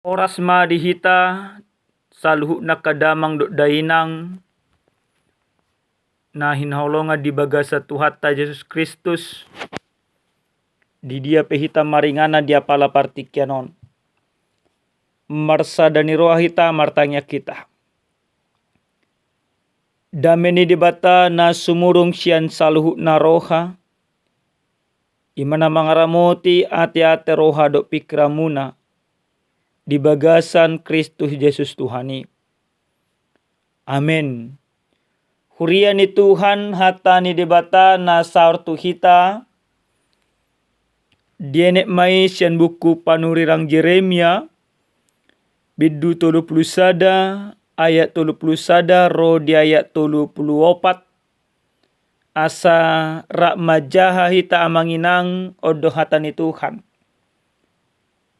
Oras madihita saluhut na kadamang do dainang na hinahulonga di baga sa Tuhan ta Jesus Kristus di dia pehita maringana dia pala partikyanon marsa dani roa hita martanya kita dameni dibata na sumurung sian saluhut na roha imana mangaramoti ate-ate roha do pikramuna di bagasan Kristus Yesus Tuhani. Amin. Huria ni Tuhan hata ni debata na saur tu hita. Dienek mai sian buku panurirang Jeremia. Bidu 30 sada ayat 30 sada ro di ayat 34. Asa rak majaha hita amanginang odo hata ni Tuhan.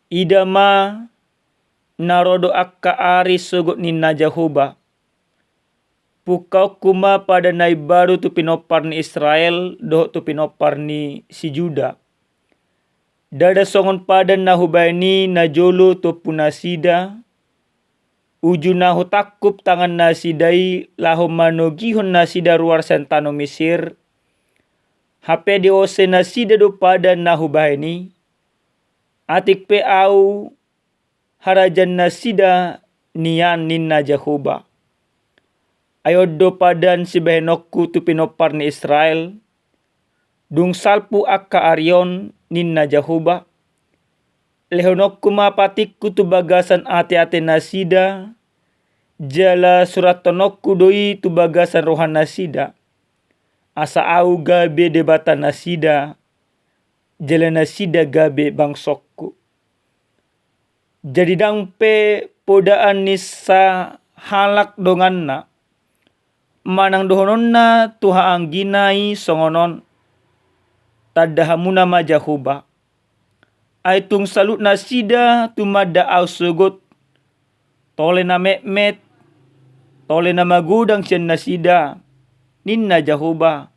Idama narodo akka ari sugut ni Najahuba. Pukau kuma pada nai baru tu pinopar ni Israel doh tu pinopar ni si Juda. Dada songon pada nahubaini najolo tu punasida. Uju nahu takup tangan nasidai lahu manogihon nasida ruar sentano Mesir. Hape diose nasida do pada nahubaini. Atik pe au harajan nasida nian nin Najahuba. Ayo do padan si behenokku tu pinopar ni Israel. Dung salpu akka arion nin Najahuba. Lehonokku mapatikku tu bagasan ate-ate nasida. Jala surat tonokku doi tu bagasan rohan nasida. Asa au gabe debata nasida. Jala nasida gabe bangsokku. Jadi dangpe podaan nisa halak donganna. Manang dohononna tuha angginai songonon. Tadahamuna majahuba. Aitung salut nasida tumada au sugut. Tole na mekmet. Tole na magudang siyan nasida. Nin najahuba.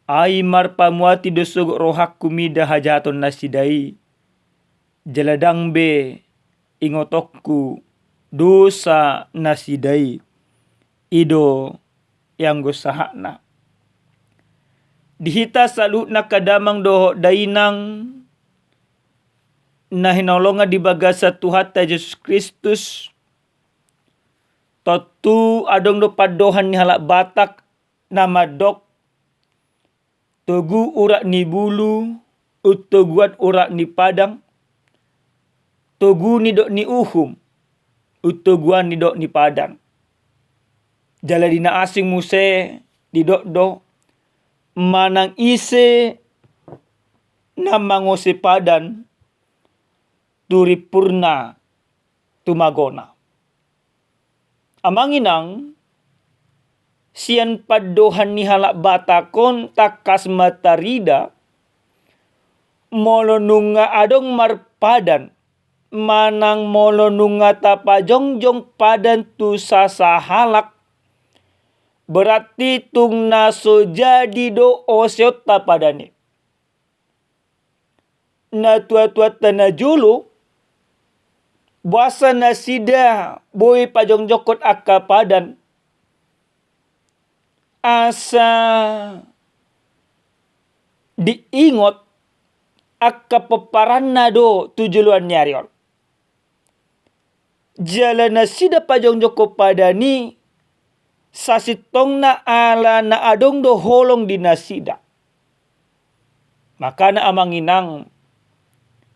Ai marpamuati do sugut rohak kumida hajaton nasidai. Jaladang be. Ingotokku dosa nasidai ido yang gosahakna. Dihita salut na kadamang doho dainang na hinolonga di bagasa Tuhan ta Jesus Kristus. Totu adong do padohan ni halak batak na madok. Togu urak ni bulu utoguan urak ni padang. Togu ni dok ni uhum. Utoguan ni dok ni padang. Jala dina asing muse di dok do. Manang ise na mangose padan. Turi purna tumagona. Amanginang sian padohan ni halak batakon takas matarida. Molonunga adong marpadan. Manang molonunga tapajongjong padan tu sasa halak. Berarti tung naso jadi do oseot tapadane. Na tua-tua tanah julu. Buasa nasida boy pajongjokot akka padan. Asa diingot akka peparanna do tujuluan nyarion. Jala nasida pajongjoko padani sasitong na ala na adong do holong di nasida. Maka na amanginang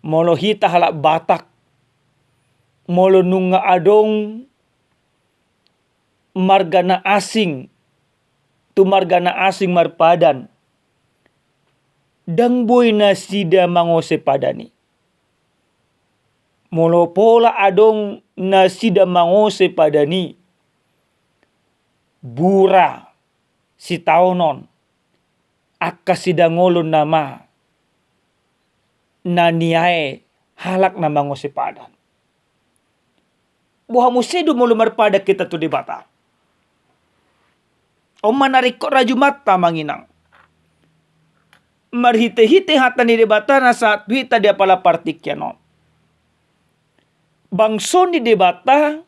molohita halak batak. Molonunga adong margana asing. Tu margana asing marpadan. Dang boy nasida mangose padani. Molopola adong nasida mangose padani. Bura si taonon. Akka sida ngolon nama. Naniae halak na mangose padan. Buha musedu mulu marpada kita tu debata. O manarikot raju mata manginang. Marhite-hite hata ni debata na saat hita dia pala partikyanon. bangso ni debata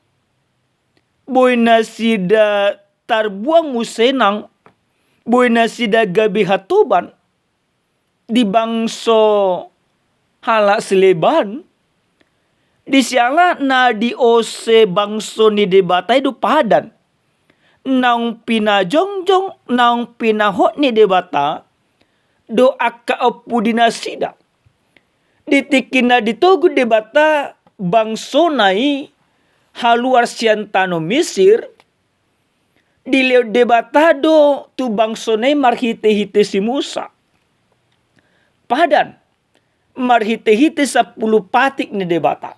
boy nasida tarbuang musenang boy nasida gabi hatuban di bangso hala seleban di siala na di ose bangso ni debata itu padan nang pinajongjong nang pinahot ni debata do akka opu dinasida ditikin na ditogo debata bangso nai haluar siantano Misir dileo debatado tu bangso nai marhite-hite si Musa padan marhite-hite 10 patik ni debata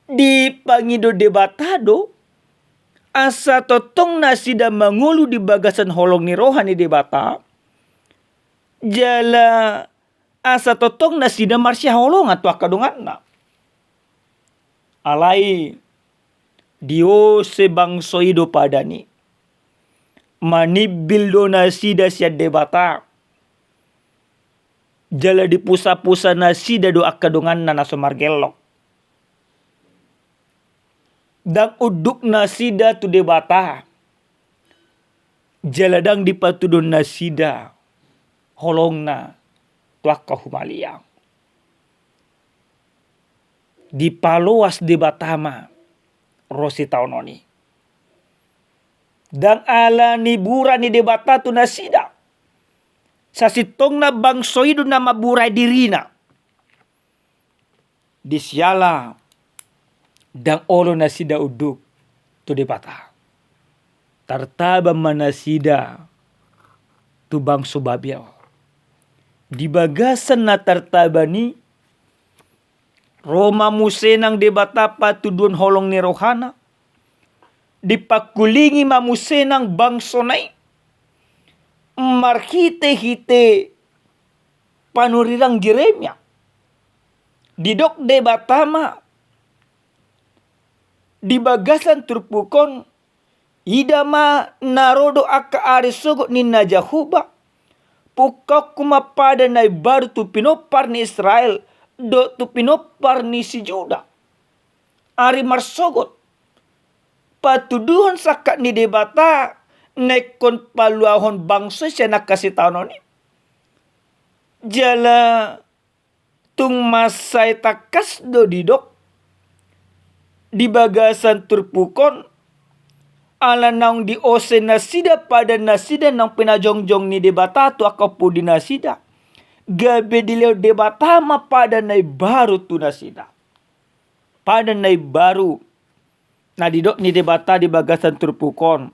di pangido debatado asa totong na sida mangulu di bagasan holong ni rohani debata jala asa totong na sida marsya holong atau akadungan na alai dio se bangso ido padani manibil do na sida siya debata jala di pusa-pusa na sida do akadungan na naso margelok dang uduk na sida tu debata jaladang dipatudon na sida holong na tuak kahumaliang di paloas debatama rosi taunoni dang ala ni bura ni debata tu na sida sasitong na bangso ido na maburay dirina di siala dang olo na sida uduk tu debata tartaba manasida tu bangso babiao di bagasan na tartaba ni Roma musenang debata patudun holong ni rohana dipakulingi mamusenang bangso nai marhite-hite panurirang Jeremia didok debatama di bagasan turpukon idama narodo aka arisogo ni najahuba pukak kumapada na baru tu pinopar ni Israel do tu pinopar ni si Juda ari marsogot patuduhon sakat ni debata nekon paluahon bangso siya nakasih tahun ni jala tung masay takas do didok di bagasan turpukon ala naung di ose nasida pada nasida nang pinajongjong ni debata tu akapu di nasida gabe dileo debata ma pada nai baru tu nasida pada nai baru na didok ni debata di bagasan turpukon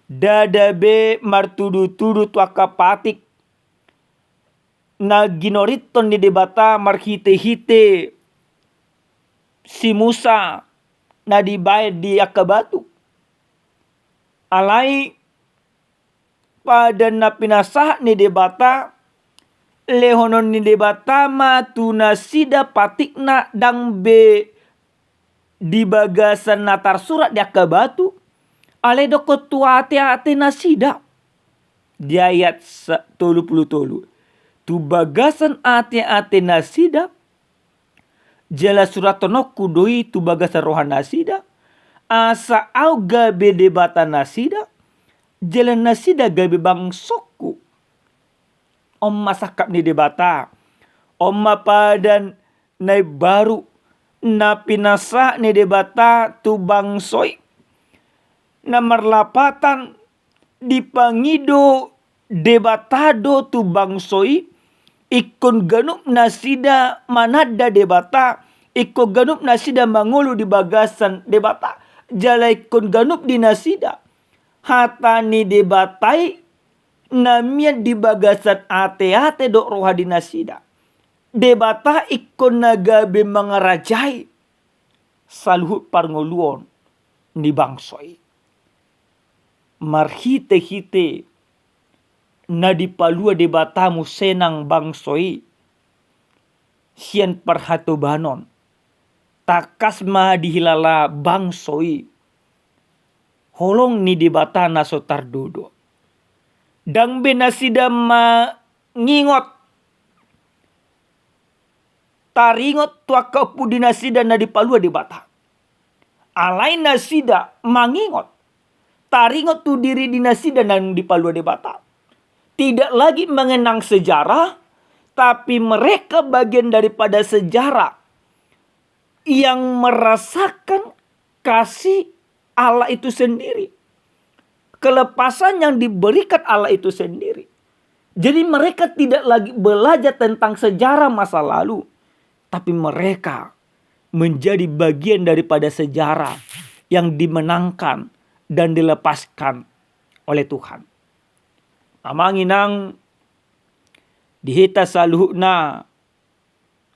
dadabe martudu-tudu tu akapatik na ginoriton ni debata marhite-hite si Musa na dibayad di akabatu alai pada na pinasah ni debata lehonon ni debata ma tuna sida patik na dang be di bagasan natar surat di akabatu alai doko tuate-ate na sida di ayat 33 tu bagasan ate-ate na sida jala suratono kudoi tu bagasan rohan nasida asa au gabe debata nasida jala nasida gabe bangsoku omma sakap ni debata omma padan nai baru na pinasa ni debata tu bangsoi na marlapatan dipangido debatado tu bangsoi ikon ganup nasida manada debata ikon ganup nasida mangulu di bagasan debata jala ikon ganup di nasida hatani debatai namian di bagasan ate-ate do roha di nasida debata ikon nagabe mangarajai saluhut parngoluon ni bangsoi marhite-hite na dipalua debatamu senang bangsoi sian perhatobanon takas ma dihilala bangsoi holong ni debata naso tardodo dang benasida ma ngingot taringot tuaka pudi nasida na di palua di bata. Alai nasida mangingot. Taringot tu diri di nasida na di palua di bata. Tidak lagi mengenang sejarah, tapi mereka bagian daripada sejarah yang merasakan kasih Allah itu sendiri. Kelepasan yang diberikan Allah itu sendiri. Jadi mereka tidak lagi belajar tentang sejarah masa lalu, tapi mereka menjadi bagian daripada sejarah yang dimenangkan dan dilepaskan oleh Tuhan. Amanginang dihita saluhna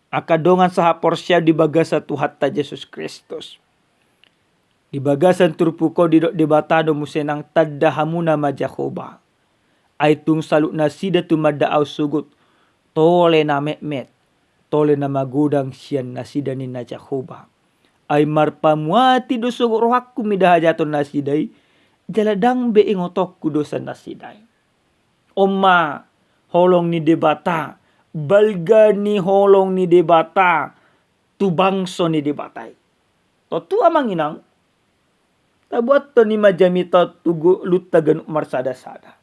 akadongan saha porsia di bagasa Tuhan ta Yesus Kristus. Di bagasan turpuko di batado musenang tadahamuna majahoba. Aitung salukna sida tumada au sugut. Tole na met. Tole na magudang siyan na sida ni na Jahoba. Ay marpamuati do sugut rohakku midahajaton na siday. Jaladang beingotokku dosa na siday. Oma holong ni debata. Balga ni holong ni debata. Tubangso ni debatay. Totu amang inang. Tabuat to ni majamita tugu lutagan marsada-sada.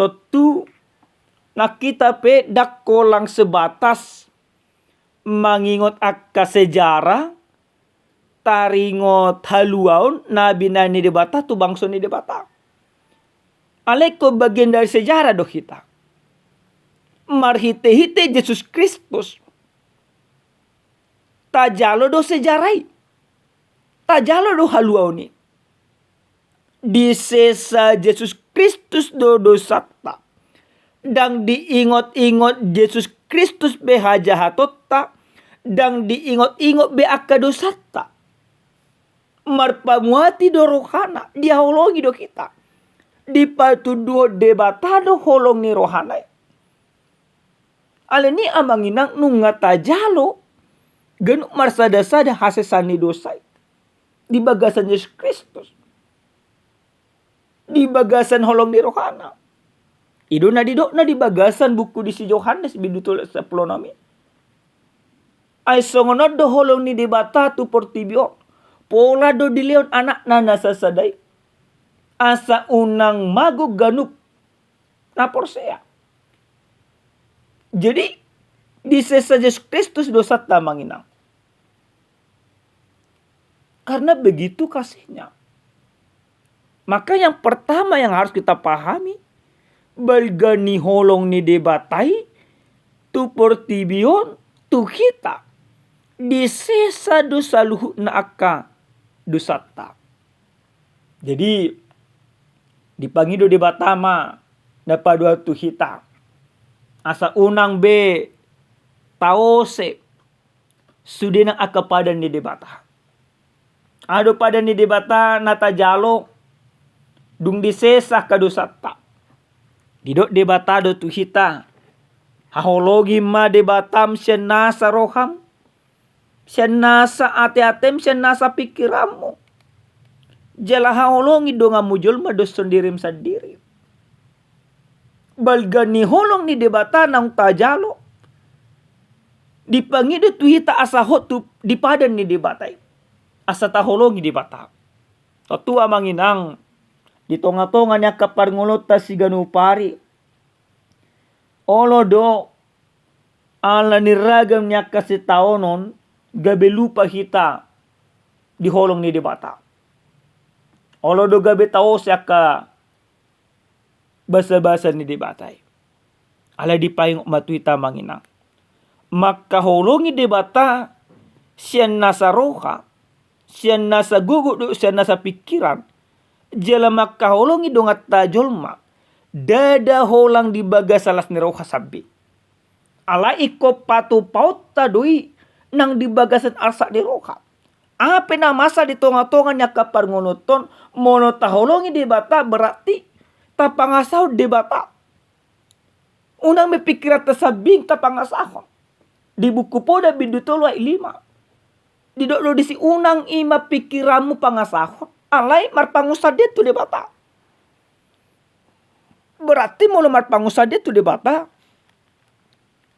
Totu nakita pe dakko lang sebatas mangingot akka sejarah taringot haluaun nabi na ni debata tu bangso ni debata. Aleko bagian dari sejarah do kita. Marhite-hite Yesus Kristus. Tajalo do sejarai. Tajalo do haluaun ni. Di sesa Yesus Kristus do dosata. Dang diingot-ingot Yesus Kristus behaja hatotta. Dang diingot-ingot be akka dosata. Marpamuati do rohana. Dihaologi do kita. Di patuduho debatado holong ni rohanay. Aleni amanginang nunga tajalo. Ganuk marsada-sada hasesan ni dosay. Di bagasan Yesus Kristus. Di bagasan holong ni rohana. Ido na didok na di bagasan buku di si Yohanes bidutul 10 nami. Ay songonod do holong ni debata tu portibio. Pola do dileon anak na nasasaday. Asa unang magug ganuk na porsea. Jadi di sesa Yesus Kristus dosa tamanginang. Karena begitu kasihnya. Maka yang pertama yang harus kita pahami. Balga ni holong ni debatai. Tu portibion tu kita. Di sesa dosa luhut na akka dosata. Jadi dipangido debatama. Napadua tu kita. Asa unang be. Taose. Sudinang akka padan ni debata. Ado padan ni debata natajalo. Dung disesa kadosata. Didok debatado tu hita. Hahologi ma debatam senasa roham. Senasa ate-atem senasa pikiranmu. Jala hahologi do ngamujul ma dos sendirim sendiri. Balga ni holong ni debata nang tajalo. Dipangido tu hita asa hotu dipadan ni debatai. Asa tahologi debata. Totu amanginang. Di tonga-tonga niya kaparngulot ta si ganupari. Olo do. Ala niragam niya kasi taonon. Gabe lupa hita. Di holong ni debata. Olo do gabe tao siya ka. Basa-basa ni debatay. Ala di payong matuita manginang. Makaholongi debata. Siya nasa roha. Siya nasa gugup. Siya nasa pikiran. Jala makaholongi dongat tajolma. Dada holang di bagasalas ni roha sabi. Ala iko patu paut tadui. Nang di bagasan arsa di roha. Apa na masa di tonga-tonga niya kaparngunuton. Mono taholongi debata berarti. Tapangasaw debata. Unang may pikirat na sabing tapangasahon. Di buku po da bidutolo ay 5. Di do di si unang ima pikiranmu pangasahon. Alay marpangusad dito debata. Berarti mula marpangusad dito debata.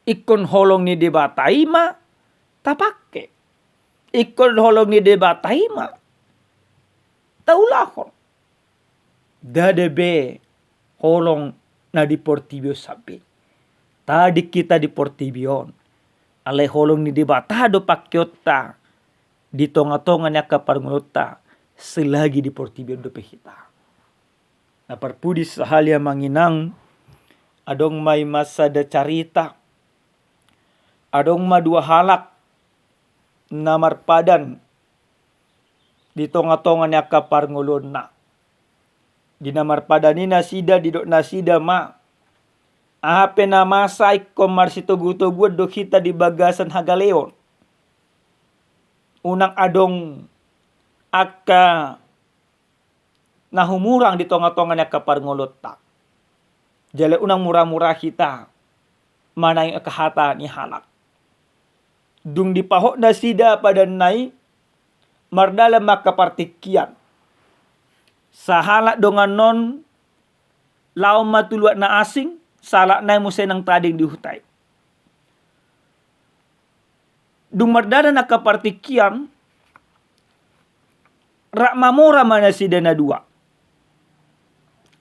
Ikon holong ni debatai ma tapake. Ikon holong ni debatai ma taulahon. Dadebe holong na di Portibio sabi. Tadi kita di Portibion. Ale holong ni debata do pakyota. Di tonga-tonga niya kaparngota. Selagi di Portibio do pehita. Na parpudis sahalya manginang. Adong may masada carita. Adong madua halak. Na marpadan. Di tonga-tonga niya kaparngulon na. Di namarpadani nasida di dok nasida ma. Ape na masay komar si tugu-tugu do kita di bagasan hagaleon. Unang adong aka nahumurang di tonga-tonga niya kaparngulot ta. Jale unang murah-murah kita. Mana yung akahata ni halak. Dung dipahok na sida pada nai. Mardala makapartikian. Sa halak dongan non. Lao matuluat na asing. Salak na mo ng tading dihutay. Dung mardala na kapartikian. Rak mamora mana sida na dua.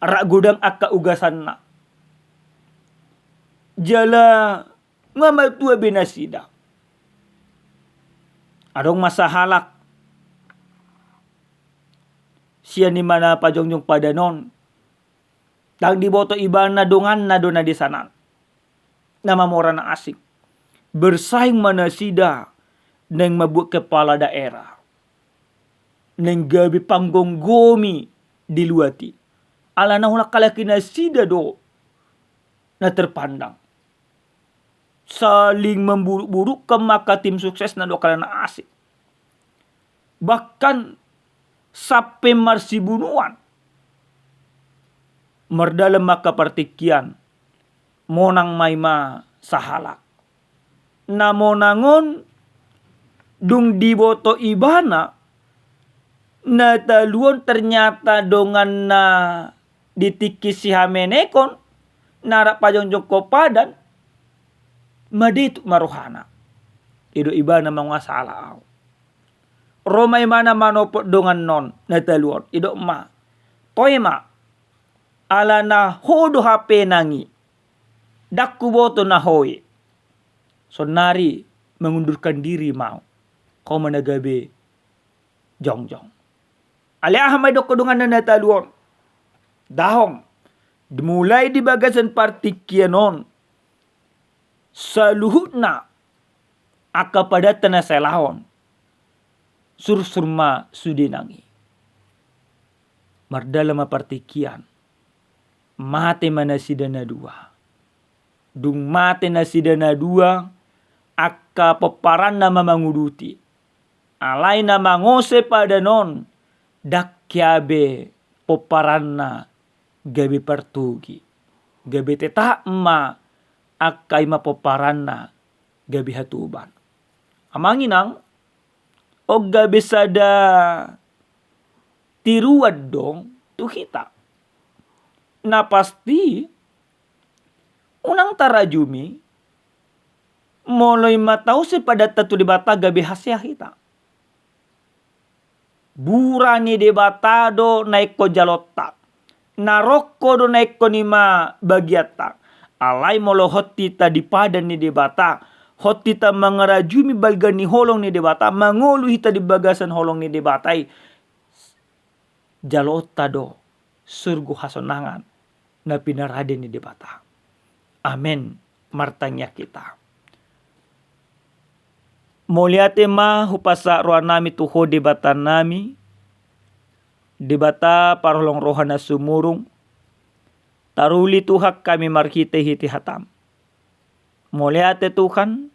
Rak gudang akka ugasan na. Jala nga matua binasida. Adong masahalak. Siya ni mana pajongjong padanon. Dang diboto iba na dungan na doon na di sana. Na mamora na asik. Bersaing mana sida. Neng mabuk kepala daerah. Neng gabi panggonggomi diluati. Ala na hulak kalaki na sida do. Na terpandang. Saling memburuk-buruk ke maka tim sukses na do kala na asik. Bahkan sampai marsibunuan. Merdalam maka partikian. Monang maima sahalak. Na monangon. Dung diboto ibana. Na taluon ternyata dongan na ditikis si hamenekon. Narak pajongjong kopadan. Madituk maruhana. Ido ibana mangasala. Romay mana manopot dongan non. Na taluon. Ido ma. Toy ma. Ala na hodo hape nangi. Dakku boto na hoy. So nari mengundurkan diri mau. Kau managabe jongjong. Ala hamay do kodungan na nataluon. Dahong. Dimulai di bagasan partikianon. Sa luhut na. Akapadatan na selahon. Sursurma sudinangi. Mardala mapartikian. Mate mana sida na dua. Dung mate na sida na dua. Akka peparan na mamanguduti. Alay na mangose pada non. Dakyabe peparan na. Gabi partugi. Gabi teta ma. Akka ima peparan na. Gabi hatuban. Amanginang. O gabi sada. Tiruad dong. Tu kita. Na pasti unang tarajumi moloy matau si pada tatu debata gabi hasya kita. Burani debata do naik ko jalota. Naroko do naik ko nima bagiata. Alay molo hotita di padan ni debata. Hotita mangarajumi balgan ni holong ni debata. Mangulu hita di bagasan holong ni debatai. Jalota do surgu hasonangan. Na pinarade ni debata. Amen. Martanya kita. Moliate ma hupasa roa nami tuho debata nami. Debata parolong rohana sumurung. Taruli tuhak kami markite hiti hatam. Moliate Tuhan.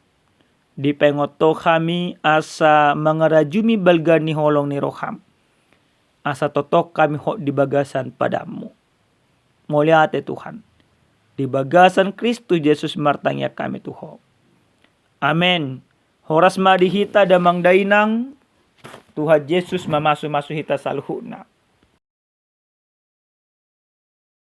Dipengoto kami asa mangarajumi balgan ni holong ni roham. Asa totok kami hok di bagasan padamu. Muliate Tuhan. Di bagasan Kristus Yesus martanya kami Tuhan. Amen. Horas madihita damang dainang. Tuhan Yesus mamasu-masu hita saluhuna.